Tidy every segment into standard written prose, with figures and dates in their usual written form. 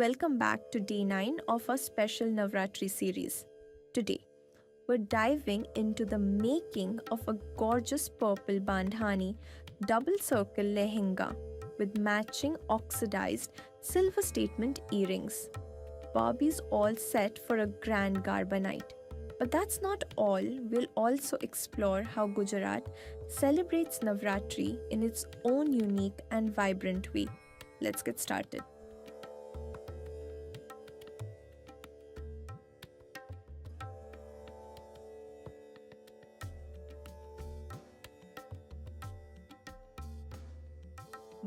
Welcome back to day 9 of our special Navratri series. Today, we're diving into the making of a gorgeous purple Bandhani double circle lehenga with matching oxidized silver statement earrings. Barbie's all set for a grand Garba night. But that's not all. We'll also explore how Gujarat celebrates Navratri in its own unique and vibrant way. Let's get started.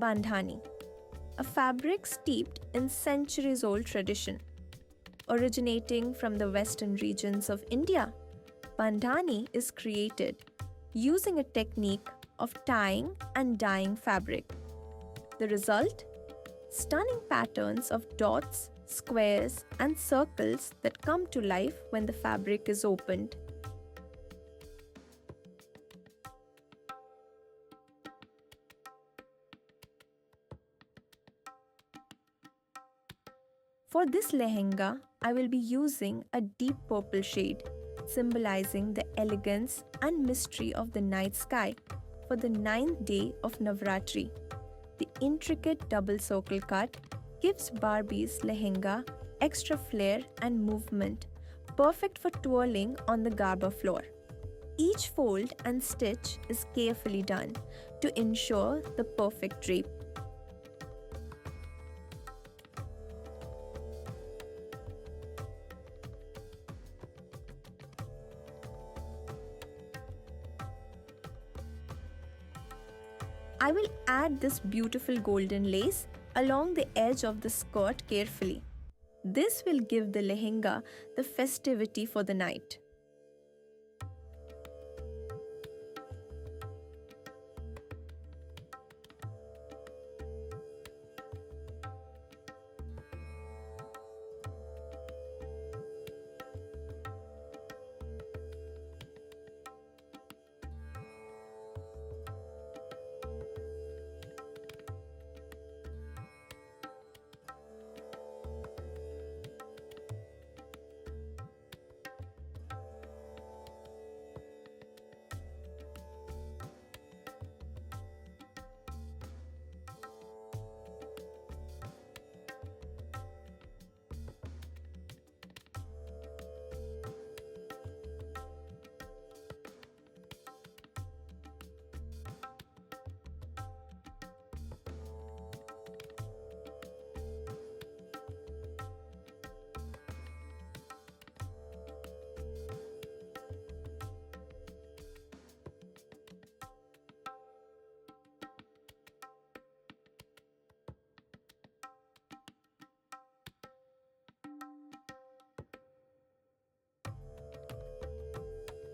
Bandhani, a fabric steeped in centuries old tradition. Originating from the western regions of India, Bandhani is created using a technique of tying and dyeing fabric. The result? Stunning patterns of dots, squares, and circles that come to life when the fabric is opened. For this lehenga, I will be using a deep purple shade, symbolizing the elegance and mystery of the night sky for the ninth day of Navratri. The intricate double circle cut gives Barbie's lehenga extra flair and movement, perfect for twirling on the garba floor. Each fold and stitch is carefully done to ensure the perfect drape. I will add this beautiful golden lace along the edge of the skirt carefully. This will give the lehenga the festivity for the night.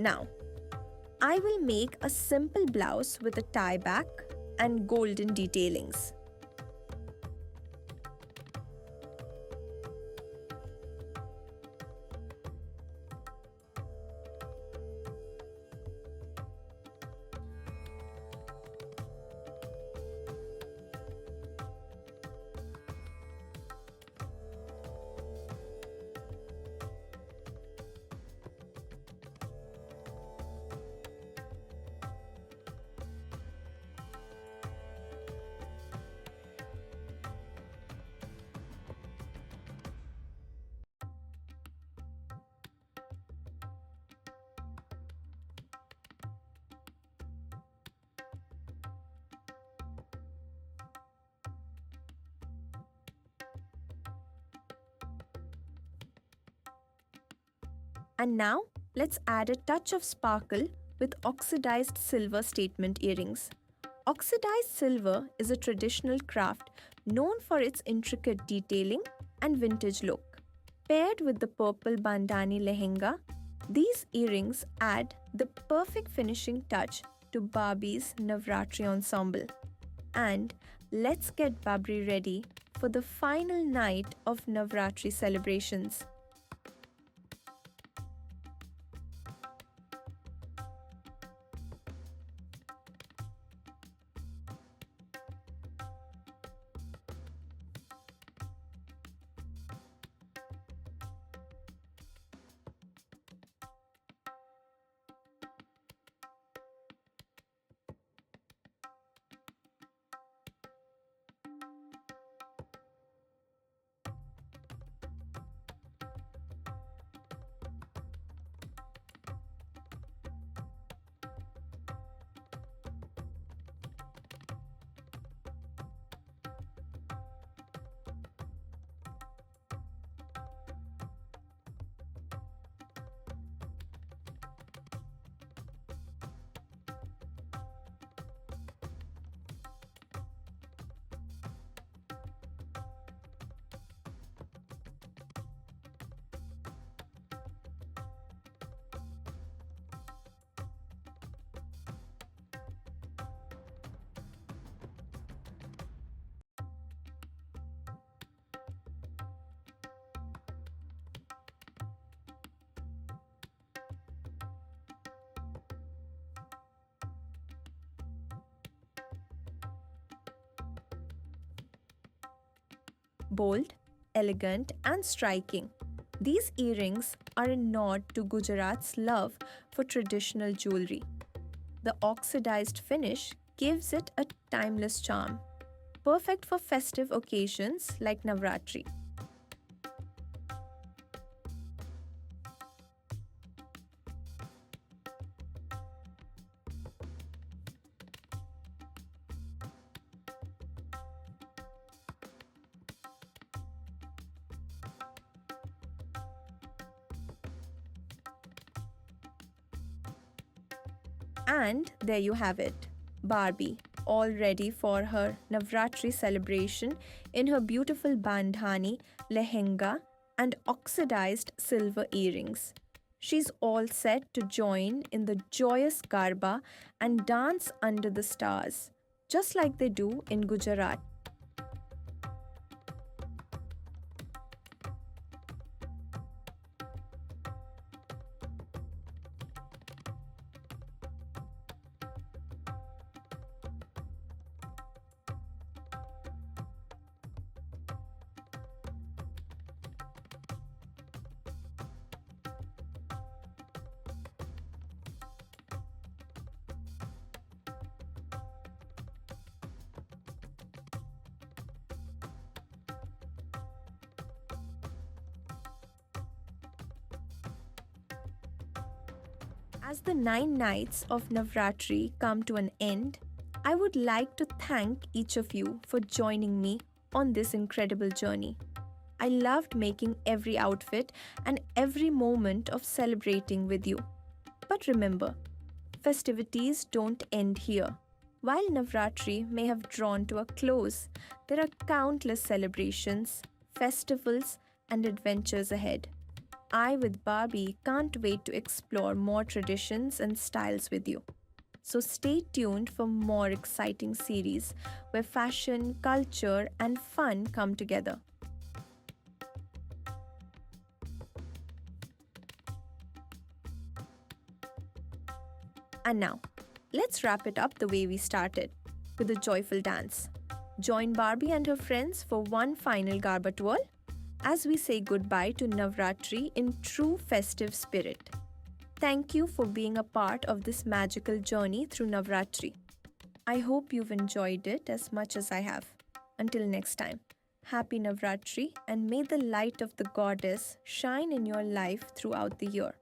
Now, I will make a simple blouse with a tie back and golden detailings. And now, let's add a touch of sparkle with oxidized silver statement earrings. Oxidized silver is a traditional craft known for its intricate detailing and vintage look. Paired with the purple Bandhani Lehenga, these earrings add the perfect finishing touch to Barbie's Navratri ensemble. And let's get Babri ready for the final night of Navratri celebrations. bold, elegant, and striking. These earrings are a nod to Gujarat's love for traditional jewelry. The oxidized finish gives it a timeless charm, perfect for festive occasions like Navratri. And there you have it, Barbie, all ready for her Navratri celebration in her beautiful Bandhani Lehenga and oxidized silver earrings. She's all set to join in the joyous Garba and dance under the stars, just like they do in Gujarat. As the 9 nights of Navratri come to an end, I would like to thank each of you for joining me on this incredible journey. I loved making every outfit and every moment of celebrating with you. But remember, festivities don't end here. While Navratri may have drawn to a close, there are countless celebrations, festivals, and adventures ahead. I, with Barbie, can't wait to explore more traditions and styles with you. So stay tuned for more exciting series where fashion, culture, and fun come together. And now, let's wrap it up the way we started, with a joyful dance. Join Barbie and her friends for one final Garba twirl as we say goodbye to Navratri in true festive spirit. Thank you for being a part of this magical journey through Navratri. I hope you've enjoyed it as much as I have. Until next time, happy Navratri and may the light of the goddess shine in your life throughout the year.